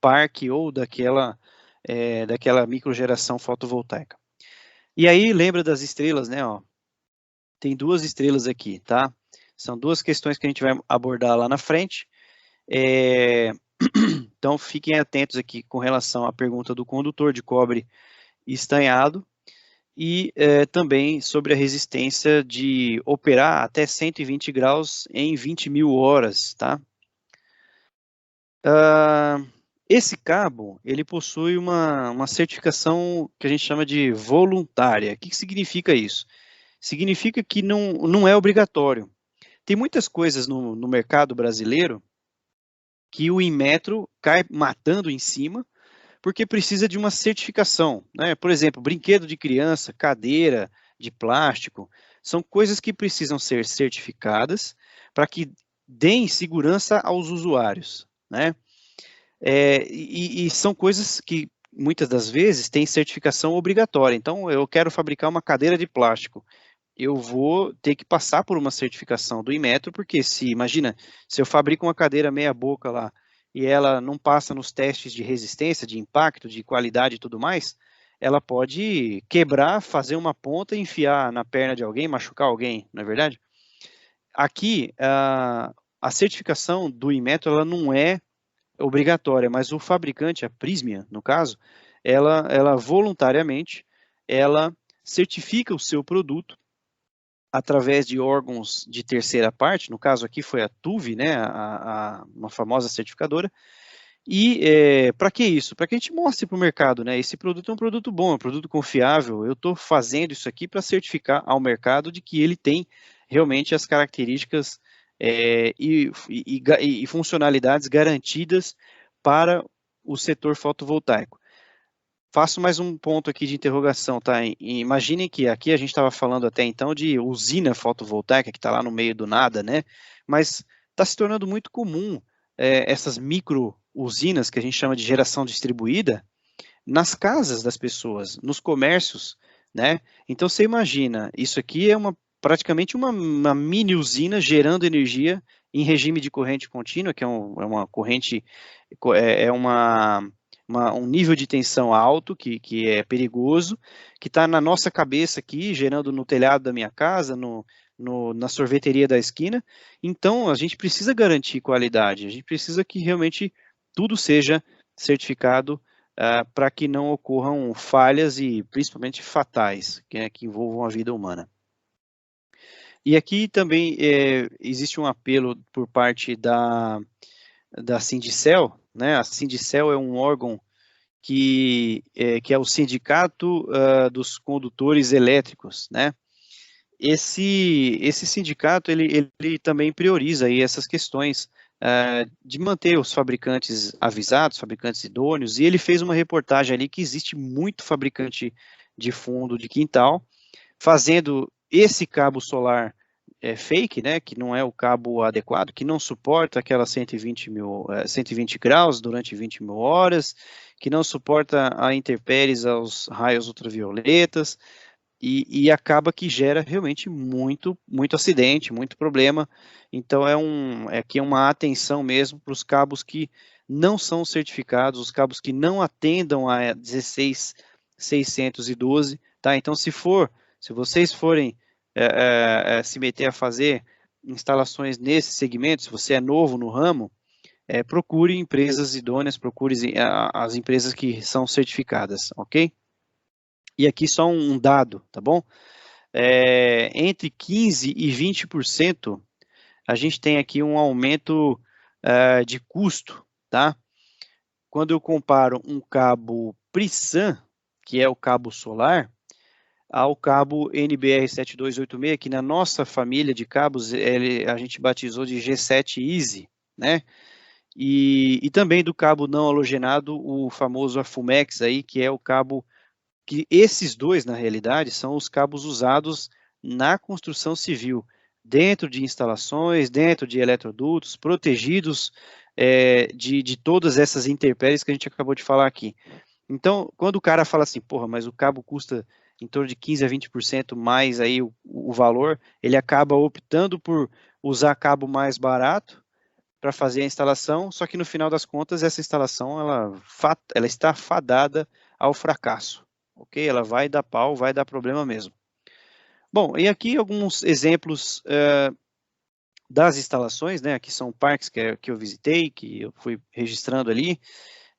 parque ou daquela microgeração fotovoltaica. E aí, lembra das estrelas, né? Ó, tem 2 estrelas aqui, tá? São 2 questões que a gente vai abordar lá na frente. Então, fiquem atentos aqui com relação à pergunta do condutor de cobre estanhado e também sobre a resistência de operar até 120 graus em 20.000 horas, tá? Esse cabo, ele possui uma certificação que a gente chama de voluntária. O que significa isso? Significa que não é obrigatório. Tem muitas coisas no mercado brasileiro que o Inmetro cai matando em cima, porque precisa de uma certificação, né? Por exemplo, brinquedo de criança, cadeira de plástico, são coisas que precisam ser certificadas para que deem segurança aos usuários, né? E são coisas que muitas das vezes têm certificação obrigatória. Então, eu quero fabricar uma cadeira de plástico, eu vou ter que passar por uma certificação do Inmetro, porque imagina, se eu fabrico uma cadeira meia boca lá, e ela não passa nos testes de resistência, de impacto, de qualidade e tudo mais, ela pode quebrar, fazer uma ponta, enfiar na perna de alguém, machucar alguém, não é verdade? Aqui, a certificação do Inmetro, ela não é obrigatória, mas o fabricante, a Prysmian, no caso, ela voluntariamente, ela certifica o seu produto através de órgãos de terceira parte, no caso aqui foi a TUV, né, uma famosa certificadora, e para que isso? Para que a gente mostre para o mercado, né, esse produto é um produto bom, é um produto confiável, eu estou fazendo isso aqui para certificar ao mercado de que ele tem realmente as características e funcionalidades garantidas para o setor fotovoltaico. Faço mais um ponto aqui de interrogação, tá? Imaginem que aqui a gente estava falando até então de usina fotovoltaica, que está lá no meio do nada, né? Mas está se tornando muito comum essas micro usinas, que a gente chama de geração distribuída, nas casas das pessoas, nos comércios, né? Então você imagina, isso aqui é praticamente uma mini usina gerando energia em regime de corrente contínua, que é uma corrente, um nível de tensão alto, que é perigoso, que está na nossa cabeça aqui, gerando no telhado da minha casa, na sorveteria da esquina. Então, a gente precisa garantir qualidade, a gente precisa que realmente tudo seja certificado para que não ocorram falhas e principalmente fatais, que envolvam a vida humana. E aqui também existe um apelo por parte da Sindicel, né? A Sindicel é um órgão que é o Sindicato dos Condutores Elétricos, né? Esse sindicato, ele também prioriza aí essas questões de manter os fabricantes avisados, fabricantes idôneos, e ele fez uma reportagem ali que existe muito fabricante de fundo de quintal, fazendo esse cabo solar fake, né, que não é o cabo adequado, que não suporta aquelas 120 graus durante 20.000 horas, que não suporta a intempéries aos raios ultravioletas, e acaba que gera realmente muito acidente, muito problema. Então aqui é uma atenção mesmo para os cabos que não são certificados, os cabos que não atendam a 16612, tá? Então se vocês forem se meter a fazer instalações nesse segmento, se você é novo no ramo, procure empresas idôneas, procure as empresas que são certificadas, ok? E aqui só um dado, tá bom? Entre 15% e 20%, a gente tem aqui um aumento de custo, tá? Quando eu comparo um cabo Prisan, que é o cabo solar, ao cabo NBR7286, que na nossa família de cabos a gente batizou de G7 Easy, né? E também do cabo não halogenado, o famoso Afumex aí, que é o cabo que esses dois, na realidade, são os cabos usados na construção civil, dentro de instalações, dentro de eletrodutos, protegidos de todas essas intempéries que a gente acabou de falar aqui. Então, quando o cara fala assim, porra, mas o cabo custa em torno de 15% a 20% mais aí o valor, ele acaba optando por usar cabo mais barato para fazer a instalação, só que no final das contas, essa instalação, ela está fadada ao fracasso, ok? Ela vai dar pau, vai dar problema mesmo. Bom, e aqui alguns exemplos das instalações, né? Aqui são parques que eu visitei, que eu fui registrando ali,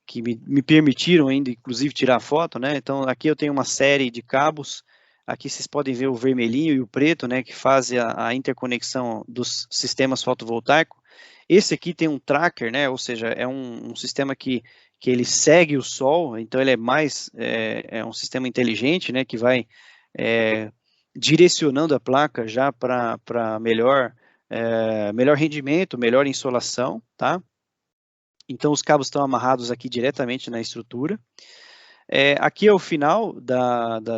que me permitiram ainda, inclusive, tirar foto, né? Então, aqui eu tenho uma série de cabos, aqui vocês podem ver o vermelhinho e o preto, né? Que fazem a interconexão dos sistemas fotovoltaicos. Esse aqui tem um tracker, né? Ou seja, é um sistema que ele segue o sol, então ele é um sistema inteligente, né? Que vai direcionando a placa já para melhor rendimento, melhor insolação, tá? Então, os cabos estão amarrados aqui diretamente na estrutura. Aqui é o final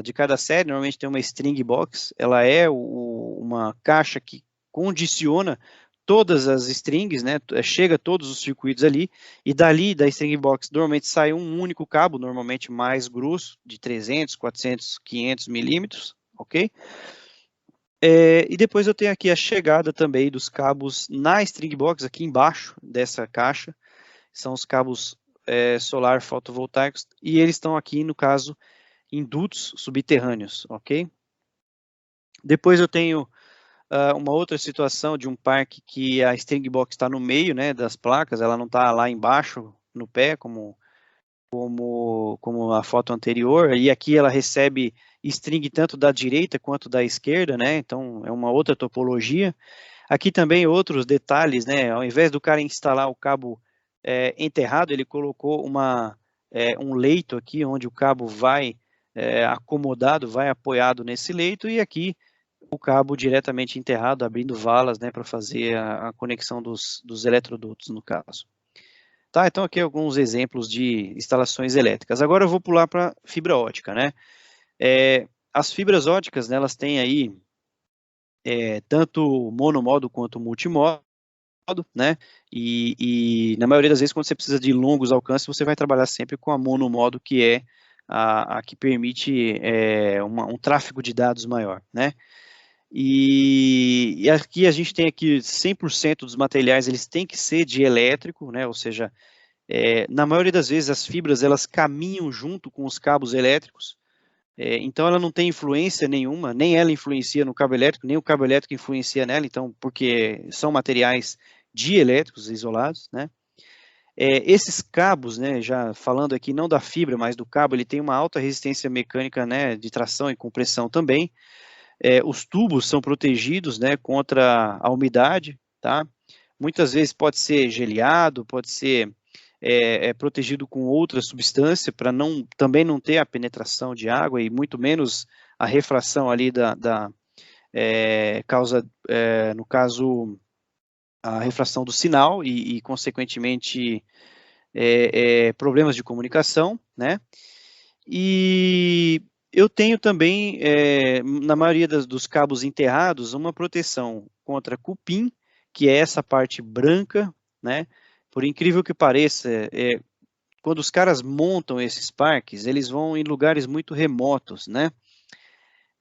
de cada série, normalmente tem uma string box, ela é uma caixa que condiciona todas as strings, né, chega a todos os circuitos ali, e dali da string box normalmente sai um único cabo, normalmente mais grosso, de 300, 400, 500 milímetros, ok? E depois eu tenho aqui a chegada também dos cabos na string box, aqui embaixo dessa caixa, são os cabos solar fotovoltaicos, e eles estão aqui, no caso, em dutos subterrâneos, ok? Depois eu tenho uma outra situação de um parque que a string box está no meio, né, das placas, ela não está lá embaixo, no pé, como a foto anterior, e aqui ela recebe string tanto da direita quanto da esquerda, né, então é uma outra topologia. Aqui também outros detalhes, né, ao invés do cara instalar o cabo enterrado, ele colocou um leito aqui, onde o cabo vai acomodado, vai apoiado nesse leito, e aqui o cabo diretamente enterrado, abrindo valas, né, para fazer a conexão dos eletrodutos, no caso. Tá, então aqui alguns exemplos de instalações elétricas. Agora eu vou pular para fibra ótica, né? As fibras óticas, né, elas têm aí tanto monomodo quanto multimodo, né? E na maioria das vezes, quando você precisa de longos alcances, você vai trabalhar sempre com a monomodo, que é a que permite um tráfego de dados maior, né? E aqui a gente tem aqui 100% dos materiais, eles têm que ser de elétrico, né? Ou seja, na maioria das vezes as fibras elas caminham junto com os cabos elétricos, então ela não tem influência nenhuma, nem ela influencia no cabo elétrico, nem o cabo elétrico influencia nela, então, porque são materiais dielétricos isolados, né? Esses cabos, né, já falando aqui não da fibra, mas do cabo, ele tem uma alta resistência mecânica, né, de tração e compressão também. Os tubos são protegidos, né, contra a umidade, tá? Muitas vezes pode ser geleado, pode ser protegido com outra substância para também não ter a penetração de água e muito menos a refração ali causa, no caso, a refração do sinal e consequentemente, problemas de comunicação, né? E eu tenho também, na maioria dos cabos enterrados, uma proteção contra cupim, que é essa parte branca, né? Por incrível que pareça, quando os caras montam esses parques, eles vão em lugares muito remotos, né?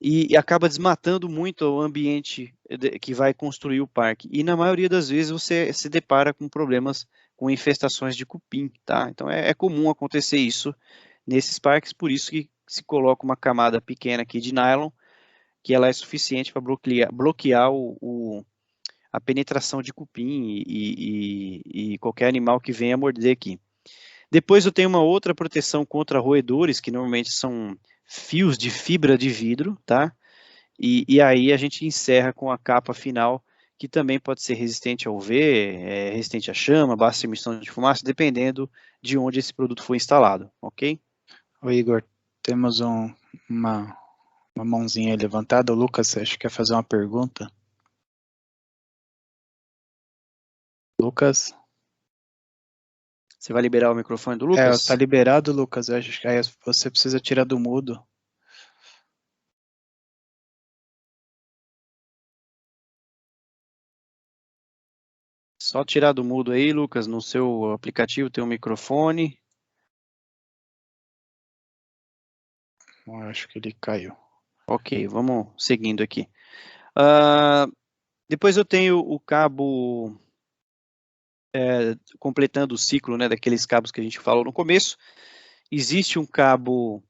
E acaba desmatando muito o ambiente que vai construir o parque. E na maioria das vezes você se depara com problemas, com infestações de cupim, tá? Então é comum acontecer isso nesses parques, por isso que se coloca uma camada pequena aqui de nylon, que ela é suficiente para bloquear a penetração de cupim e qualquer animal que venha morder aqui. Depois eu tenho uma outra proteção contra roedores, que normalmente são fios de fibra de vidro, tá? E aí a gente encerra com a capa final, que também pode ser resistente ao UV, resistente à chama, baixa emissão de fumaça, dependendo de onde esse produto foi instalado, ok? Ô Igor, temos uma mãozinha levantada. O Lucas, acho que quer fazer uma pergunta. Lucas? Você vai liberar o microfone do Lucas? Tá liberado, Lucas. Eu acho que aí você precisa tirar do mudo. Só tirar do mudo aí, Lucas, no seu aplicativo tem um microfone. Eu acho que ele caiu. Ok, vamos seguindo aqui. Depois eu tenho o cabo, completando o ciclo, né, daqueles cabos que a gente falou no começo. Existe um cabo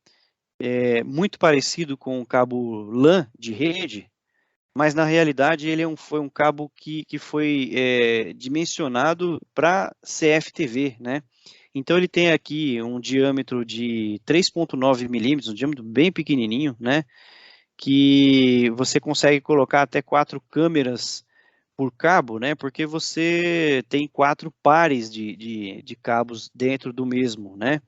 muito parecido com o cabo LAN de rede, mas na realidade ele foi um cabo que foi dimensionado para CFTV, né? Então ele tem aqui um diâmetro de 3,9 milímetros, um diâmetro bem pequenininho, né? Que você consegue colocar até 4 câmeras por cabo, né? Porque você tem 4 pares de cabos dentro do mesmo, né?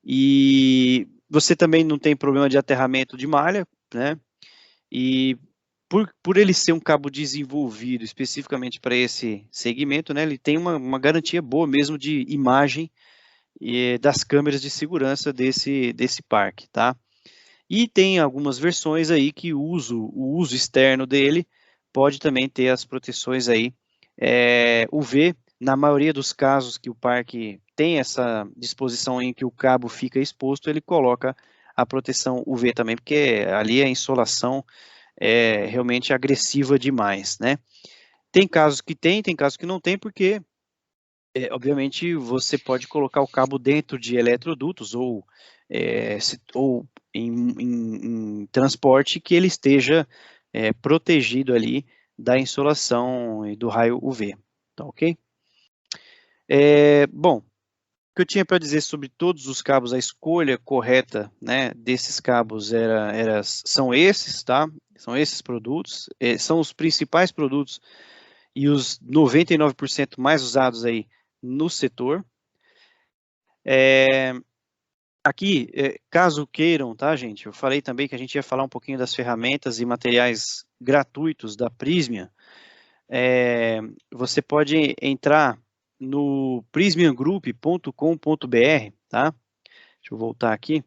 E você também não tem problema de aterramento de malha, né? E por ele ser um cabo desenvolvido especificamente para esse segmento, né, ele tem uma garantia boa mesmo de imagem das câmeras de segurança desse parque, tá? E tem algumas versões aí que o uso externo dele pode também ter as proteções aí UV. Na maioria dos casos que o parque tem essa disposição em que o cabo fica exposto, ele coloca a proteção UV também, porque ali a insolação é realmente agressiva demais, né? Tem casos que tem casos que não tem, porque, obviamente, você pode colocar o cabo dentro de eletrodutos ou em transporte que ele esteja protegido ali da insolação e do raio UV, tá ok? Bom, o que eu tinha para dizer sobre todos os cabos, a escolha correta, né, desses cabos são esses, tá? São esses produtos, são os principais produtos e os 99% mais usados aí no setor. Aqui, caso queiram, tá, gente? Eu falei também que a gente ia falar um pouquinho das ferramentas e materiais gratuitos da Prysmian. Você pode entrar no prismiangroup.com.br, tá? Deixa eu voltar aqui.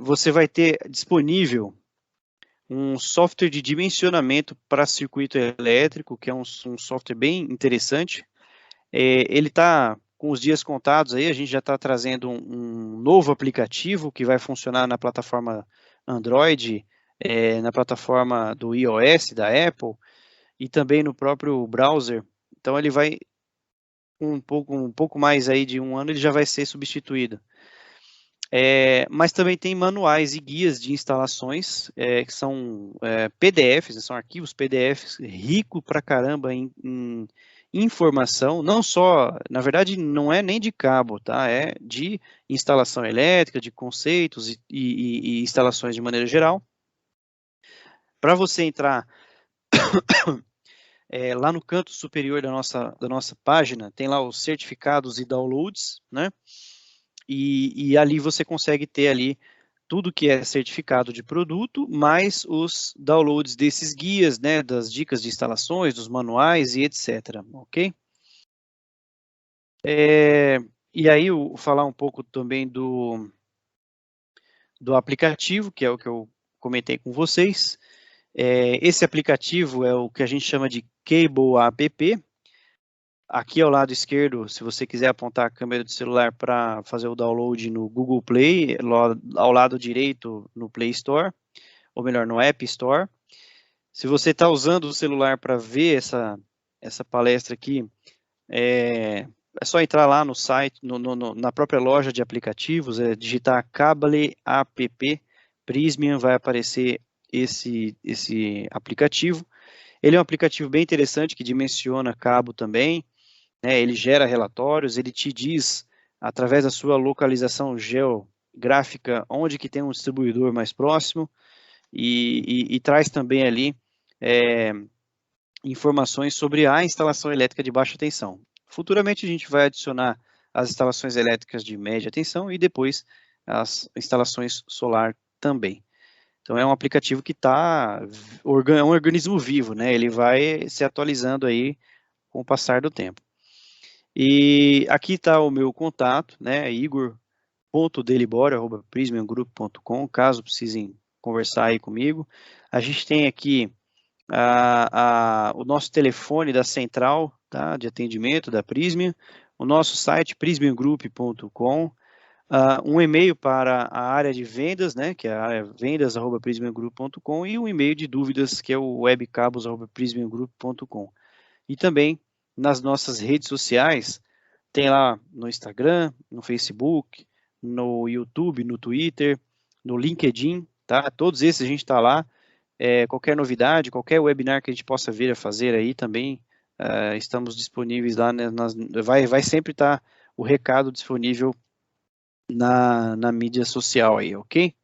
Você vai ter disponível um software de dimensionamento para circuito elétrico, que é um software bem interessante. Ele está com os dias contados aí, a gente já está trazendo um novo aplicativo que vai funcionar na plataforma Android, na plataforma do iOS, da Apple, e também no próprio browser. Então ele vai, um pouco mais aí de um ano, ele já vai ser substituído. Mas também tem manuais e guias de instalações, que são PDFs, são arquivos PDFs rico pra caramba em informação, não só, na verdade não é nem de cabo, tá? É de instalação elétrica, de conceitos e instalações de maneira geral. Para você entrar lá no canto superior da nossa página, tem lá os certificados e downloads, né? E ali você consegue ter ali tudo que é certificado de produto, mais os downloads desses guias, né, das dicas de instalações, dos manuais e etc, ok? E aí, falar um pouco também do aplicativo, que é o que eu comentei com vocês. Esse aplicativo é o que a gente chama de Cable App. Aqui ao lado esquerdo, se você quiser apontar a câmera do celular para fazer o download no Google Play, ao lado direito no Play Store, ou melhor, no App Store. Se você está usando o celular para ver essa palestra aqui, é só entrar lá no site, na própria loja de aplicativos, digitar Cable App Prysmian, vai aparecer esse aplicativo. Ele é um aplicativo bem interessante que dimensiona cabo também, né? Ele gera relatórios, ele te diz, através da sua localização geográfica, onde que tem um distribuidor mais próximo, e traz também ali informações sobre a instalação elétrica de baixa tensão. Futuramente a gente vai adicionar as instalações elétricas de média tensão e depois as instalações solar também. Então é um aplicativo que é um organismo vivo, né? Ele vai se atualizando aí com o passar do tempo. E aqui está o meu contato, né? igor.delibora@prismiangroup.com, caso precisem conversar aí comigo. A gente tem aqui o nosso telefone da central, tá, de atendimento da Prismian, o nosso site prismiangroup.com, um e-mail para a área de vendas, né, que é a área vendas@prismiangroup.com, e um e-mail de dúvidas, que é o webcabos@prismiangroup.com. E também nas nossas redes sociais, tem lá no Instagram, no Facebook, no YouTube, no Twitter, no LinkedIn, tá? Todos esses a gente está lá. Qualquer novidade, qualquer webinar que a gente possa vir a fazer aí também, estamos disponíveis lá, né, vai sempre estar o recado disponível na mídia social aí, ok?